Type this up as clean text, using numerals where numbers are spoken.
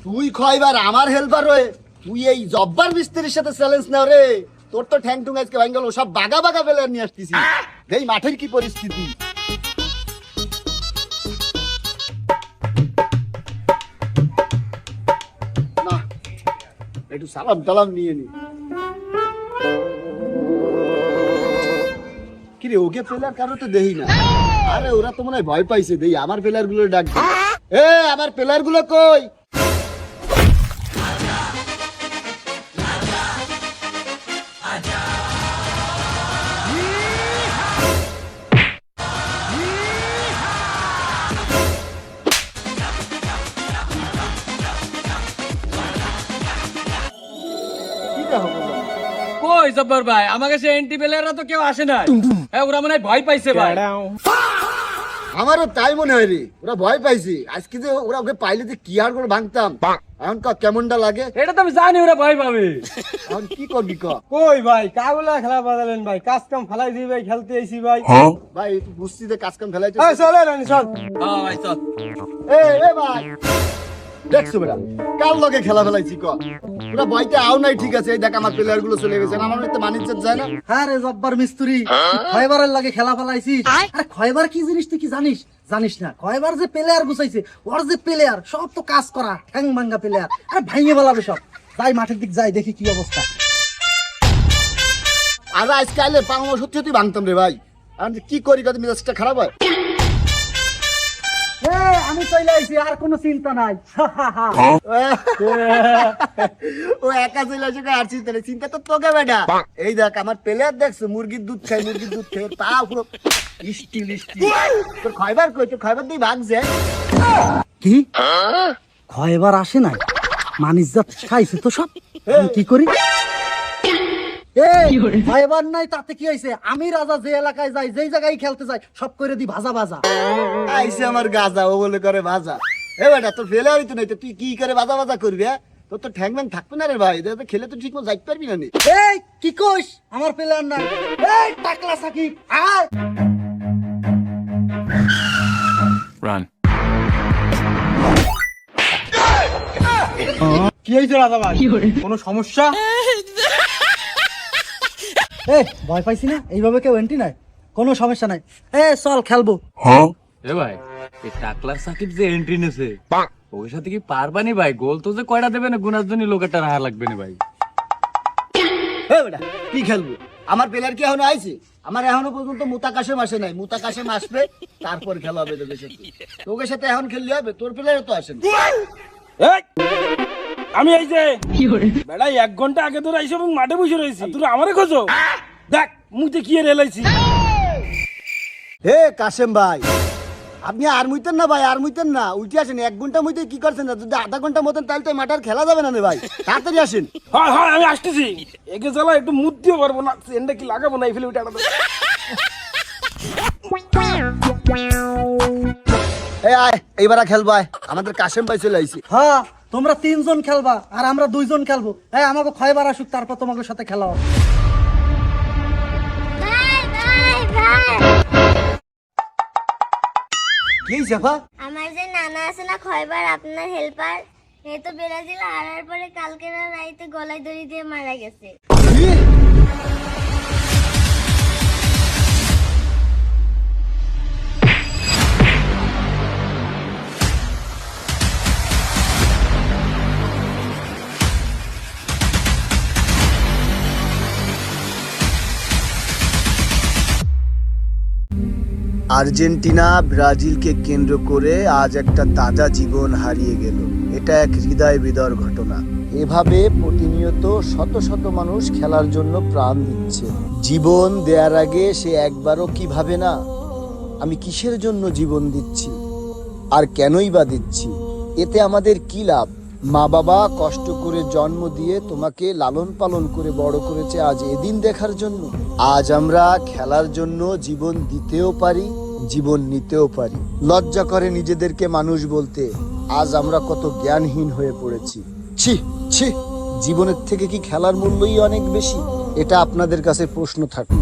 তুই কয়বার আমার হেল্পার হয়ে তুই এই জব্বার মিস্ত্রির সাথে চ্যালেঞ্জ নাও রে। তোর তো ঠ্যাং টুং আজকে ভাঙ গেল, সব বাগা বাগা প্লেয়ার নিয়ে আসতেছি। এই মাঠের কি পরিস্থিতি। না একটু সালাম টালাম নিয়ে নি। কিরে ওকে প্লেয়ার কারো তো দেই না। আরে ওরা তো মনে হয় ভয় পাইছে। দেই আমার প্লেয়ার গুলো ডাক দে। আমার প্লেয়ার গুলো কই? কই জব্বার ভাই, আমার কাছে এন্টি প্লেয়াররা তো কেউ আসে নাই। ওরা মনে হয় ভয় পাইছে ভাই। আমারও তাই মনে হয় রে, ওরা ভয় পাইছে। আজকে যে ওরা ওকে পাইলে যে কি আর করে ভাঙতাম। এখন কেমনটা লাগে এটা তো আমি জানি ওরা ভয় পাবে। এখন কি করবি ক? কই ভাই কাগুলা খেলা বাদালেন ভাই, কাজ কাম ফালাই দিই ভাই, খেলতে আইছি ভাই। ভাই তুই বুঝছি যে কাজ কাম ফেলাইছে। এই চলে রানি চল। হ্যাঁ ভাই চল। এ ভাই দেখছো বেটা কার লগে খেলা ফেলাইছি ক? ওরা ভয়তে আও নাই, ঠিক আছে। এই দেখ আমার প্লেয়ার গুলো চলে গেছে, আমার মনে মানিজ্জত যায় না। হ্যাঁ রে জব্বার মিস্ত্রি, খয়বারের লাগে খেলা ফেলাইছিস। আরে খয়বার কি জিনিস তুই কি জানিস? জানিস না? খয়বার যে প্লেয়ার গুছাইছে, ওর যে প্লেয়ার সব তো কাজ করা ঠ্যাং ভাঙ্গা প্লেয়ার। আরে ভাঙিয়ে ফেলাবে সব। যাই মাঠের দিক যাই, দেখি কি অবস্থা। আর আজকে আইলে পাঙ সত্যি সত্যি ভাঙতাম রে ভাই। আর কি করি কত মেজাজটা খারাপ হয়। আমি চলে আইছি, আর কোনো চিন্তা নাই। ও একা চলে আসে আর চিন্তা নেই, চিন্তা তো তোকে বেটা। এই দেখ আমার প্লেয়ার দেখছো, মুরগির দুধ খাই, মুরগির দুধ খেয়ে তা পুরো স্টিল স্টিল। তোর খয়বার কই? তোর খয়বার দিয়ে ভাগছে কি খয়বার আসে নাই? মানিজ্জাত খাইছে তো সব। আমি কি করি? খয়বার নাই তাতে কি হয়েছে? আমি রাজা যে এলাকায় যাই, যেই জায়গায় খেলতে যাই, সব করে দি ভাজা ভাজা। আইসে আমার গাজা, ও বলে করে ভাজা। এ বেটা তোর ফেলে হইতো নাই তো তুই কি করে ভাজা ভাজা করবি? তোর তো ঠ্যাং ব্যাং থাকবে না রে ভাই। খেলে তো ঠিক মতো যাইতে পারবি না। এই কি কইস? আমার প্লেয়ার নাই। এই টাকলা সাকিব আয়। রান। কি হইছে রাজা ভাই? কোনো সমস্যা? ভয় পাইছি না? এইভাবে কেউ এন্ট্রি নাই, কোনো সমস্যা নাই। চল খেলবো। এ ভাই এই টাকলার সাকিব যে এন্ট্রি নেছে, ওর সাথে কি পারবানি ভাই? গোল তো যে কয়টা দেবে না, গুনার জন্য লোকেরটা রাহা লাগবে না ভাই। বেটা কি খেলবো? আমার প্লেয়ার কি এখনো আইছে? আমার এখনো পর্যন্ত মুতাকাশেম আসে নাই। মুতাকাশেম আসবে তারপর খেলা হবে তোদের সাথে। তোকে সাথে এখন খেললে হবে, তোর প্লেয়ার তো আসেন। আমি এই যে বেড়া 1 ঘন্টা আগে তোর আইসব মাঠে বসে রয়েছি, তোর আমারে খোঁজো। দেখ মুতে কি রেলাইছি। হে কাশেম ভাই, আপনি আর মুইতেন না ভাই, আর মুইতেন না। উঠে আসেন। 1 ঘন্টা মুইতে কি করছেন? যদি আধা ঘন্টা মতন তাহলে তো মাঠার খেলা যাবে না রে ভাই। তাড়াতাড়ি আসেন। হ্যাঁ হ্যাঁ আমি আসতেছি। একে জ্বালা একটু মুদ দিও পারবো না, এন্ডা কি লাগাবো না এই ফেলে উঠে আনা। এইবার খেলবো। আমাদের কাশেম ভাই চলে আইছে। হ্যাঁ তোমরা 3 জন খেলবা আর আমরা 2 জন খেলবো। আমাকে খয়বার আসুক, তারপর তোমাকে সাথে খেলা হবে। কি জাফা? আমার যে নানা আছে না খয়বার, আপনার হেল্পার, এ তো ব্রাজিল হারার পরে কালকে রাইতে গলায় দড়ি দিয়ে মারা গেছে। আর্জেন্টিনা ব্রাজিলকে কেন্দ্র করে আজ একটা তাজা জীবন হারিয়ে গেল। এটা এক হৃদয় বিদর ঘটনা। এভাবে প্রতিনিয়ত শত শত মানুষ খেলার জন্য প্রাণ দিচ্ছে। জীবন দেওয়ার আগে সে একবারও কি ভাবে না আমি কিসের জন্য জীবন দিচ্ছি আর কেনই বা দিচ্ছি? এতে আমাদের কি লাভ? মা বাবা কষ্ট করে জন্ম দিয়ে তোমাকে লালন পালন করে বড় করেছে আজ এদিন দেখার জন্য। আজ আমরা খেলার জন্য জীবন দিতেও পারি, জীবন নিতেও পারি। লজ্জা করে নিজেদেরকে মানুষ বলতে। আজ আমরা কত জ্ঞানহীন হয়ে পড়েছি। ছি ছি, জীবনের থেকে কি খেলার মূল্যই অনেক বেশি? এটা আপনাদের কাছে প্রশ্ন থাকলো।